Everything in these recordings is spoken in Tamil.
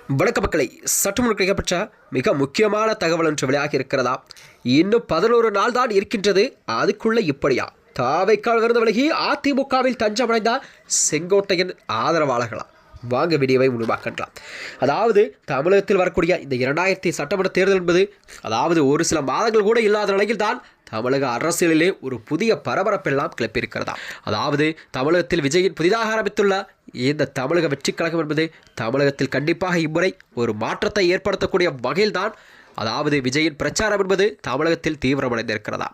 வணக்க மக்களை, சற்றுமுன் கிடைக்கப்பட்ட மிக முக்கியமான தகவல் ஒன்று வெளியாகி இருக்கிறதா? இன்னும் 11 நாள் தான் இருக்கின்றது. அதுக்குள்ள இப்படியா தாவைக்கால் விருது விலகி அதிமுகவில் தஞ்சமடைந்த செங்கோட்டையின் ஆதரவாளர்களா? வாங்க வீடியோவை முன்பாக்கலாம். அதாவது தமிழகத்தில் வரக்கூடிய இந்த 2000 சட்டமன்ற தேர்தல் என்பது ஒரு சில மாதங்கள் கூட இல்லாத நிலையில் தான் தமிழக அரசியலிலே ஒரு புதிய பரபரப்பெல்லாம் கிளப்பியிருக்கிறதா. தமிழகத்தில் விஜயின் புதிதாக ஆரம்பித்துள்ள இந்த தமிழக வெற்றி கழகம் என்பது தமிழகத்தில் கண்டிப்பாக இம்முறை ஒரு மாற்றத்தை ஏற்படுத்தக்கூடிய வகையில்தான் விஜயின் பிரச்சாரம் என்பது தமிழகத்தில் தீவிரமடைந்திருக்கிறதா.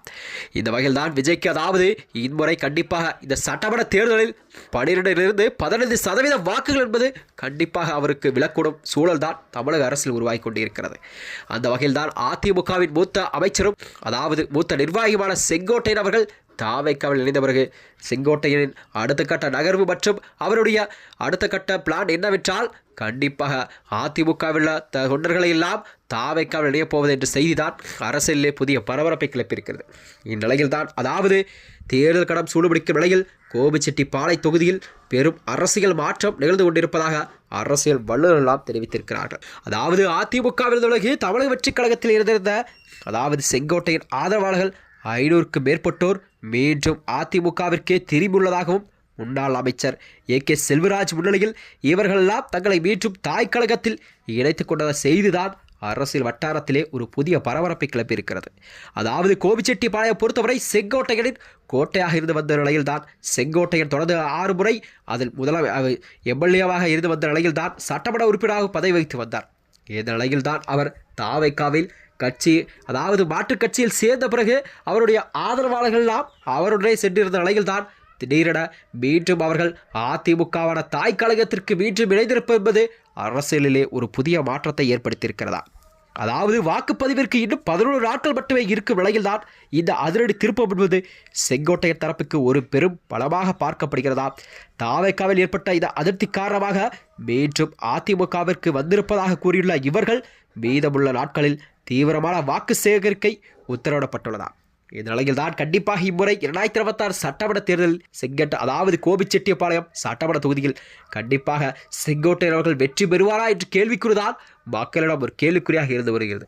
இந்த வகையில்தான் விஜய்க்கு இம்முறை கண்டிப்பாக இந்த சட்டமன்ற தேர்தலில் 12 15% வாக்குகள் என்பது கண்டிப்பாக அவருக்கு விலக்கூடும் சூழல் தான் தமிழக அரசில் உருவாகி கொண்டிருக்கிறது. அந்த வகையில்தான் அதிமுகவின் மூத்த அமைச்சரும் மூத்த நிர்வாகியுமான செங்கோட்டையன் அவர்கள் தாவைக்காவில் இணைந்த பிறகு செங்கோட்டையனின் அடுத்த கட்ட நகர்வு மற்றும் அவருடைய அடுத்த கட்ட பிளான் என்னவென்றால் கண்டிப்பாக அதிமுகவில் தொண்டர்களை எல்லாம் தாவைக்காவில் இணையப் போவது என்ற செய்திதான் அரசியலிலே புதிய பரபரப்பை கிளப்பியிருக்கிறது. இந்நிலையில் தான் தேர்தல் களம் சூடுபிடிக்கும் நிலையில் கோபிச்செட்டிப்பாளையம் தொகுதியில் பெரும் அரசியல் மாற்றம் நிகழ்ந்து கொண்டிருப்பதாக அரசியல் வல்லுநர்கள் எல்லாம் தெரிவித்திருக்கிறார்கள். அதிமுகவில் விலகி தமிழக வெற்றி கழகத்தில் இருந்திருந்த செங்கோட்டையின் ஆதரவாளர்கள் 500க்கும் மேற்பட்டோர் மீண்டும் அதிமுகவிற்கே திரும்பியுள்ளதாகவும் முன்னாள் அமைச்சர் AK செல்வராஜ் முன்னிலையில் இவர்களெல்லாம் தங்களை மீண்டும் தாய் கழகத்தில் இணைத்துக் கொண்ட செய்திதான் அரசியல் வட்டாரத்திலே ஒரு புதிய பரபரப்பை கிளப்பியிருக்கிறது. கோபிச்செட்டிப்பாளையம் பொறுத்தவரை செங்கோட்டையனின் கோட்டையாக இருந்து வந்த நிலையில்தான் செங்கோட்டையன் தொடர்ந்து 6 முறை அதில் MLAவாக இருந்து வந்த நிலையில்தான் சட்டமன்ற உறுப்பினராக பதவி வகித்து வந்தார். இந்த நிலையில்தான் அவர் தாவைக்காவில் கட்சி மாற்றுக் கட்சியில் சேர்ந்த பிறகு அவருடைய ஆதரவாளர்கள் எல்லாம் அவருடைய சென்றிருந்த நிலையில்தான் திடீரென மீண்டும் அவர்கள் அதிமுகவான தாய் கழகத்திற்கு மீண்டும் இணைந்திருப்பது என்பது அரசியலிலே ஒரு புதிய மாற்றத்தை ஏற்படுத்தியிருக்கிறதா. வாக்குப்பதிவிற்கு இன்னும் 11 நாட்கள் மட்டுமே இருக்கும் நிலையில்தான் இந்த அதிரடி திருப்பம் என்பது செங்கோட்டையன் தரப்புக்கு ஒரு பெரும் பலமாக பார்க்கப்படுகிறதா. தாவைக்காவில் ஏற்பட்ட இந்த அதிருப்தி காரணமாக மீண்டும் அதிமுகவிற்கு வந்திருப்பதாக கூறியுள்ள இவர்கள் மீதமுள்ள நாட்களில் தீவிரமான வாக்கு சேகரிக்கை உத்தரவிடப்பட்டுள்ளதா. இந்த நிலையில் தான் கண்டிப்பாக இம்முறை 2026 சட்டமன்ற தேர்தலில் கோபிச்செட்டிப்பாளையம் சட்டமன்ற தொகுதியில் கண்டிப்பாக செங்கோட்டையன் அவர்கள் வெற்றி பெறுவாரா என்று கேள்விக்குறிதான் மக்களிடம் ஒரு கேள்விக்குறியாக இருந்து வருகிறது.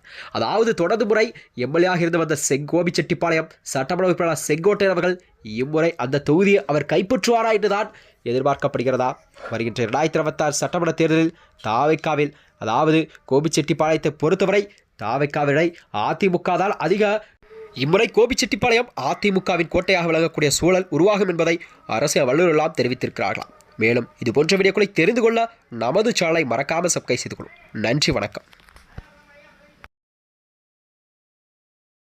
தொடர்ந்து முறை MLAவாக இருந்து வந்த கோபிச்செட்டிப்பாளையம் சட்டமன்ற உறுப்பினர் செங்கோட்டையன் அவர்கள் இம்முறை அந்த தொகுதியை அவர் கைப்பற்றுவாரா என்றுதான் எதிர்பார்க்கப்படுகிறதா. வருகின்ற 2026 சட்டமன்ற தேர்தலில் தாவைக்காவில் கோபிச்செட்டிப்பாளையத்தை பொறுத்தவரை தாவைக்காவினை அதிமுக தான் அதிக இம்முறை கோபிச்செட்டிப்பாளையம் அதிமுகவின் கோட்டையாக விலகக்கூடிய சூழல் உருவாகும் என்பதை அரசியல் வல்லுநர்கள் தெரிவித்திருக்கிறார்களாம். மேலும் இது போன்ற வீடியோக்களை தெரிந்து கொள்ள நமது சேனலை மறக்காமல் சப்ஸ்கிரைப் செய்து கொள்ளும். நன்றி, வணக்கம்.